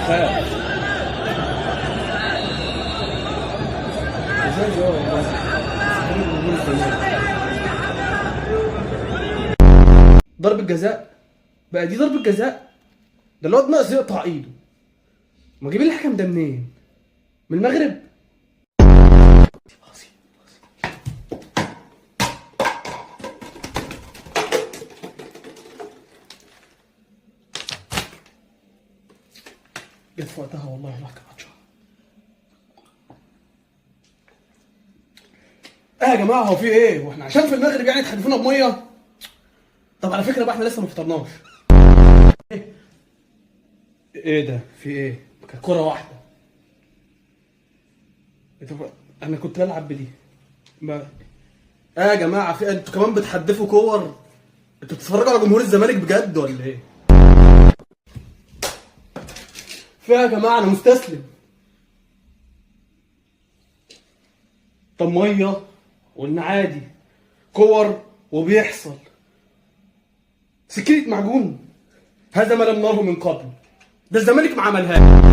خاف. ازاي والله. ضربة جزاء بقى، دي ضربة جزاء؟ ده الواد ناقص يقطع ايده. ما جايبين الحكم ده منين؟ من المغرب؟ جت في وقتها والله الواحد كان عطشان. ايه يا جماعه، هو في ايه؟ واحنا عشان في المغرب يعني تحدفونا بميه؟ طب على فكره بقى احنا لسه ما فطرناش. ايه ده؟ في ايه؟ كانت كرة واحدة. طب انا كنت بلعب بدي. ما يا جماعة، في انتوا كمان بتحدفوا كور؟ انتوا بتتفرجوا على جمهور الزمالك بجد ولا ايه؟ في يا جماعة، انا مستسلم. طب مية قلنا عادي، كور وبيحصل، سكينة معجون، هذا ما لم نره من قبل. ده الزمالك ما عملهاش.